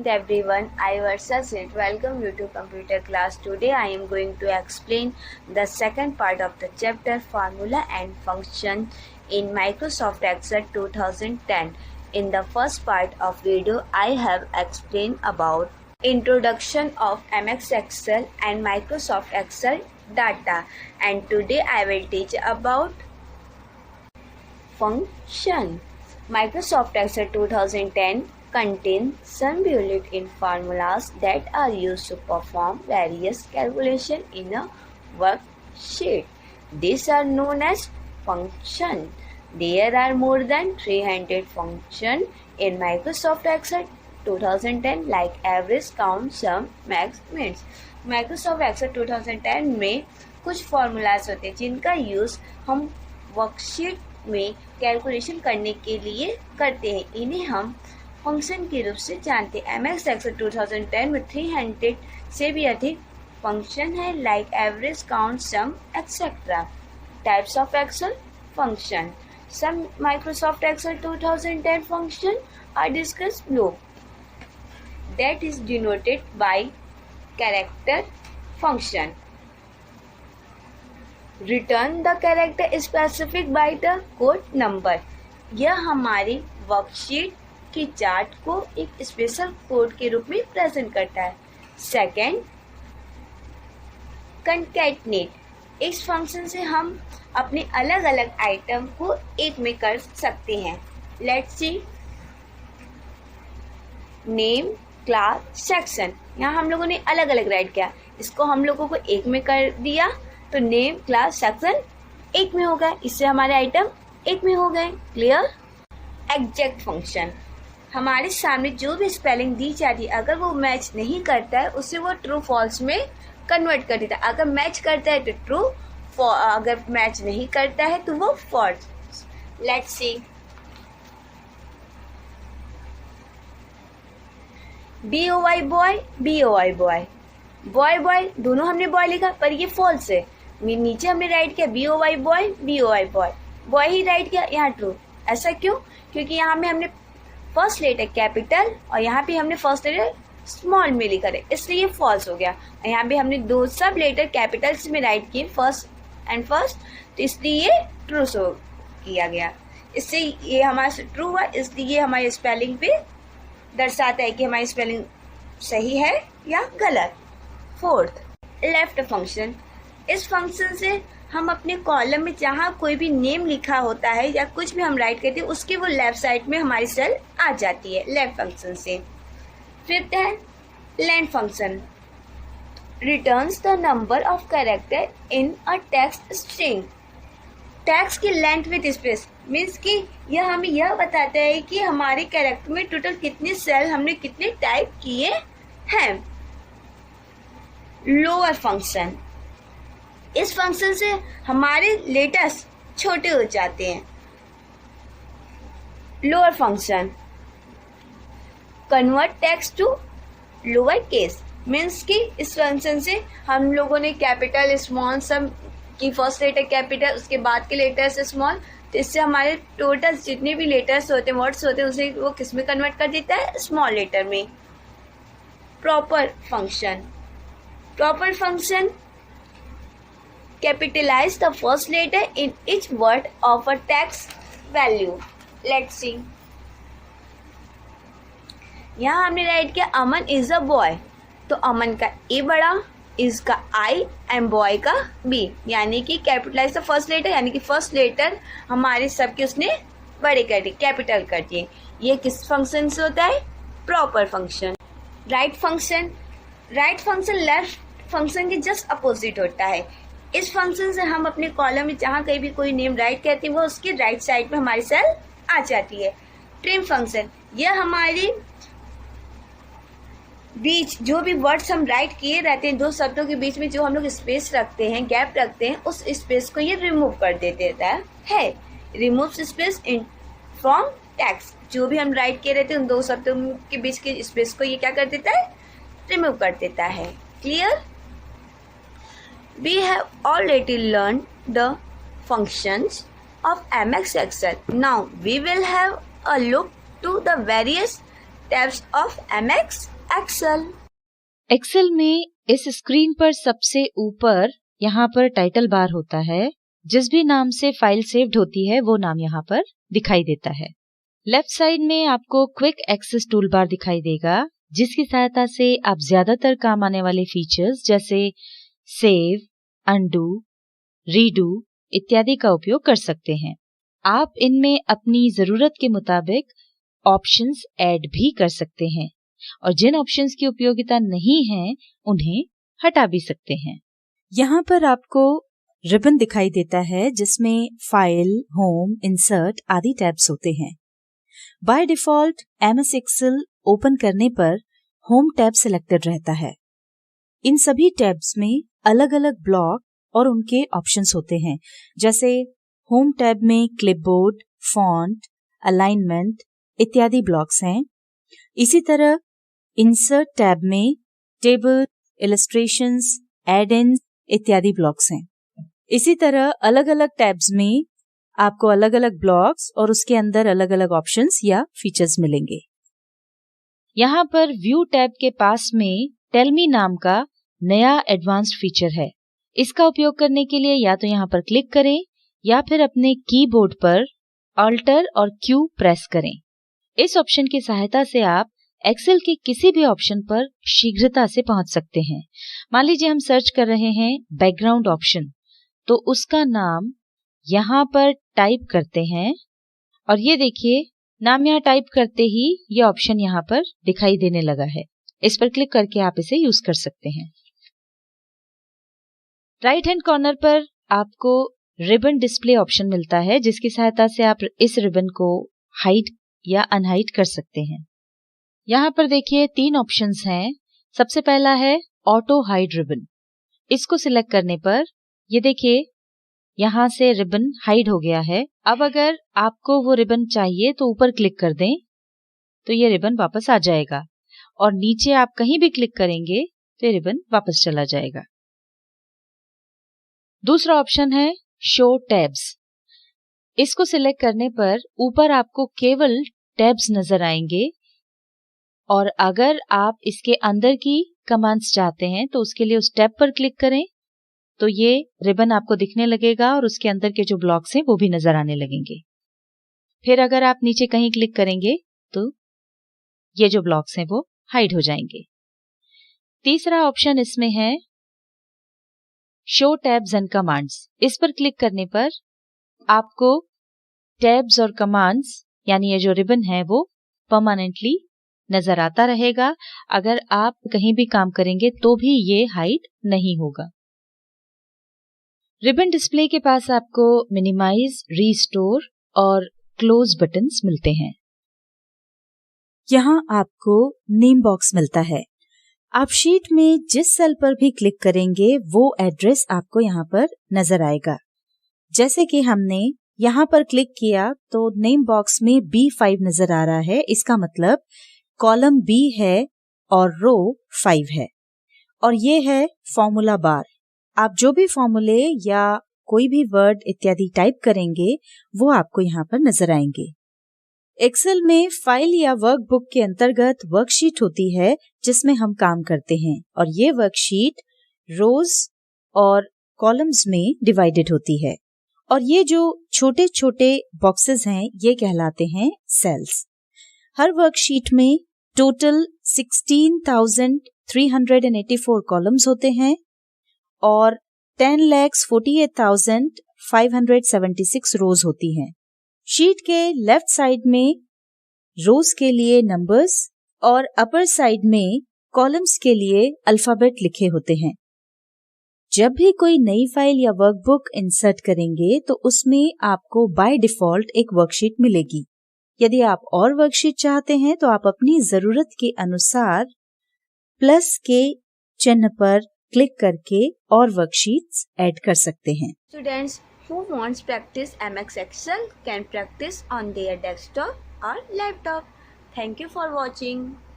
morning everyone. I Varsha Seth. Welcome you to computer class. Today I am going to explain the second part of the chapter formula and function in Microsoft Excel 2010. In the first part of video I have explained about introduction of MS Excel and Microsoft Excel data, and today I will teach about function. Microsoft Excel 2010 contains some built-in formulas that are used to perform various calculations in a worksheet. These are known as functions. There are more than 300 functions in Microsoft Excel 2010 like average, count, sum, max, min. Microsoft Excel 2010 में कुछ formulas होते हैं जिनका use हम worksheet में calculation करने के लिए करते हैं. इन्हें हम फंक्शन के रूप से जानते हैं. MS Excel 2010 में 300 से भी अधिक फंक्शन है like average, count, sum etcetera. Types of Excel function. Sum Microsoft Excel 2010 function are discussed below. That is denoted by character function. Return the character specific by the code number. यह हमारी worksheet की chart को एक special code के रूप में present करता है. सेकेंड, कंकैटनेट. इस फंक्शन से हम अपने अलग अलग आइटम को एक में कर सकते हैं. Let's see. Name, class, section. यहाँ हम लोगों ने अलग अलग राइट किया. इसको हम लोगों को एक में कर दिया तो नेम, क्लास, सेक्शन एक में हो गए. इससे हमारे आइटम एक में हो गए. क्लियर. Exact function. हमारे सामने जो भी स्पेलिंग दी जाती है अगर वो मैच नहीं करता है उसे वो ट्रू फॉल्स में कन्वर्ट कर देता है. अगर मैच करता है तो ट्रू, अगर मैच नहीं करता है तो वो false. Let's see. BOY boy, BOY boy. Boy boy दोनों हमने बॉय लिखा पर ये फॉल्स है. नीचे हमने राइट किया BOY boy, BOY boy. Boy ही राइट किया, यहाँ ट्रू. ऐसा क्यों? क्योंकि यहाँ में हमने फर्स्ट लेटर कैपिटल और यहाँ पे हमने फर्स्ट लेटर स्मॉल में लिखा है, इसलिए ये फॉल्स हो गया. यहाँ पे हमने दो सब लेटर कैपिटल्स में राइट किए, फर्स्ट एंड फर्स्ट, तो इसलिए ये ट्रू शो किया गया. इससे ये हमारा ट्रू हुआ, इसलिए हमारी स्पेलिंग पे दर्शाता है कि हमारी स्पेलिंग सही है या गलत. Fourth, left function. इस फंक्शन से हम अपने कॉलम में जहाँ कोई भी नेम लिखा होता है या कुछ भी हम राइट करते हैं उसकी वो लेफ्ट साइड में हमारी सेल आ जाती है लेफ्ट फंक्शन से. फिफ्थ है length function. Returns the number of character in a text string. Text की लेंथ विथ स्पेस मीन्स कि यह हमें यह बताता है कि हमारे कैरेक्टर में टोटल कितने सेल हमने कितने टाइप किए हैं. Lower function. इस फंक्शन से हमारे लेटर्स छोटे हो जाते हैं. Lower function. Convert text to lower case means कि इस फंक्शन से हम लोगों ने कैपिटल, स्मॉल, सब की फर्स्ट लेटर कैपिटल, उसके बाद के लेटर्स स्मॉल, तो इससे हमारे टोटल जितने भी लेटर्स होते हैं, वर्ड्स होते हैं, उसे वो किस में कन्वर्ट कर देता है? स्मॉल लेटर में. Proper function. Proper function capitalize the first letter in each word of a text value. Let's see. यहाँ हमने राइट किया अमन इज अ बॉय, तो अमन का ए बड़ा, इज का आई एंड बॉय का बी, यानी कि कैपिटलाइज द फर्स्ट लेटर, यानी कि फर्स्ट लेटर हमारे सबके उसने बड़े कर दिए, कैपिटल कर दिए. ये किस फंक्शन से होता है? Proper function. Right function. Right function left function के जस्ट अपोजिट होता है. इस फंक्शन से हम अपने कॉलम में जहाँ कहीं भी कोई नेम राइट करते हैं वो उसके राइट साइड में हमारी सेल आ जाती है. Trim function. यह हमारी बीच जो भी वर्ड्स हम राइट किए रहते हैं, दो शब्दों के बीच में जो हम लोग स्पेस रखते हैं, गैप रखते हैं, उस स्पेस को ये रिमूव कर देता है. Remove space in from text. जो भी हम राइट किए रहते हैं उन दो शब्दों के बीच के स्पेस को ये क्या कर देता है? रिमूव कर देता है. Clear. We have already learned the functions of MS Excel. Now we will have a look to the various types of MS Excel. Excel में इस स्क्रीन पर सबसे ऊपर यहाँ पर टाइटल बार होता है। जिस भी नाम से फाइल सेव्ड होती है वो नाम यहाँ पर दिखाई देता है। लेफ्ट साइड में आपको क्विक एक्सेस टूल बार दिखाई देगा, जिसकी सहायता से आप ज्यादातर काम आने वाले फीचर्स जैसे सेव, अनडू, रीडू इत्यादि का उपयोग कर सकते हैं। आप इनमें अपनी जरूरत के मुताबिक ऑप्शंस ऐड भी कर सकते हैं और जिन ऑप्शंस की उपयोगिता नहीं है उन्हें हटा भी सकते हैं। यहाँ पर आपको रिबन दिखाई देता है जिसमें फाइल, होम, इंसर्ट आदि टैब्स होते हैं। By default MS Excel open करने पर होम टैब सिलेक्टेड रहता है। इन सभी टैब्स में अलग अलग ब्लॉक और उनके ऑप्शंस होते हैं, जैसे होम टैब में क्लिपबोर्ड, फॉन्ट, अलाइनमेंट इत्यादि ब्लॉक्स हैं। इसी तरह इंसर्ट टैब में टेबल, इलस्ट्रेशंस, एड-इन्स इत्यादि ब्लॉक्स हैं। इसी तरह अलग अलग टैब्स में आपको अलग अलग ब्लॉक्स और उसके अंदर अलग अलग ऑप्शंस या फीचर्स मिलेंगे। यहाँ पर व्यू टैब के पास में टेल मी नाम का नया एडवांस्ड फीचर है। इसका उपयोग करने के लिए या तो यहाँ पर क्लिक करें या फिर अपने कीबोर्ड पर ऑल्टर और क्यू प्रेस करें। इस ऑप्शन की सहायता से आप एक्सेल के किसी भी ऑप्शन पर शीघ्रता से पहुंच सकते हैं। मान लीजिए हम सर्च कर रहे हैं बैकग्राउंड ऑप्शन, तो उसका नाम यहाँ पर टाइप करते हैं और ये देखिए नाम यहाँ टाइप करते ही ये ऑप्शन यहाँ पर दिखाई देने लगा है। इस पर क्लिक करके आप इसे यूज कर सकते हैं। राइट हैंड कॉर्नर पर आपको रिबन डिस्प्ले ऑप्शन मिलता है, जिसकी सहायता से आप इस रिबन को हाइड या अनहाइड कर सकते हैं। यहाँ पर देखिए 3 ऑप्शंस हैं। सबसे पहला है ऑटो हाइड रिबन। इसको सिलेक्ट करने पर ये देखिए यहाँ से रिबन हाइड हो गया है। अब अगर आपको वो रिबन चाहिए तो ऊपर क्लिक कर दें तो ये रिबन वापस आ जाएगा और नीचे आप कहीं भी क्लिक करेंगे तो ये रिबन वापस चला जाएगा। दूसरा ऑप्शन है शो टैब्स। इसको सिलेक्ट करने पर ऊपर आपको केवल टैब्स नजर आएंगे और अगर आप इसके अंदर की कमांड्स चाहते हैं तो उसके लिए उस टैब पर क्लिक करें तो ये रिबन आपको दिखने लगेगा और उसके अंदर के जो ब्लॉक्स हैं वो भी नजर आने लगेंगे। फिर अगर आप नीचे कहीं क्लिक करेंगे तो ये जो ब्लॉक्स हैं वो हाइड हो जाएंगे। तीसरा ऑप्शन इसमें है शो टैब्स एंड कमांड्स। इस पर क्लिक करने पर आपको टैब्स और कमांड्स यानी ये जो रिबन है वो परमानेंटली नजर आता रहेगा। अगर आप कहीं भी काम करेंगे तो भी ये हाइड नहीं होगा। रिबन डिस्प्ले के पास आपको मिनिमाइज, रीस्टोर और क्लोज बटन्स मिलते हैं। यहाँ आपको नेम बॉक्स मिलता है। आप शीट में जिस सेल पर भी क्लिक करेंगे वो एड्रेस आपको यहाँ पर नजर आएगा। जैसे कि हमने यहाँ पर क्लिक किया तो नेम बॉक्स में B5 नजर आ रहा है। इसका मतलब कॉलम B है और रो 5 है और ये है फॉर्मूला बार। आप जो भी फॉर्मूले या कोई भी वर्ड इत्यादि टाइप करेंगे वो आपको यहाँ पर नजर आएंगे। एक्सेल में फाइल या वर्कबुक के अंतर्गत वर्कशीट होती है जिसमें हम काम करते हैं और ये वर्कशीट रोज और कॉलम्स में डिवाइडेड होती है और ये जो छोटे छोटे बॉक्सेस हैं ये कहलाते हैं सेल्स। हर वर्कशीट में टोटल 16,384 कॉलम्स होते हैं और 10,48,576 रोज होती हैं। शीट के लेफ्ट साइड में रोज के लिए नंबर्स और अपर साइड में कॉलम्स के लिए अल्फाबेट लिखे होते हैं। जब भी कोई नई फाइल या वर्कबुक इंसर्ट करेंगे तो उसमें आपको बाय डिफॉल्ट एक वर्कशीट मिलेगी। यदि आप और वर्कशीट चाहते हैं तो आप अपनी जरूरत के अनुसार प्लस के चिन्ह पर क्लिक करके और वर्कशीट्स ऐड कर सकते हैं। Students who wants practice MX Excel can practice on their desktop or laptop. Thank you for watching.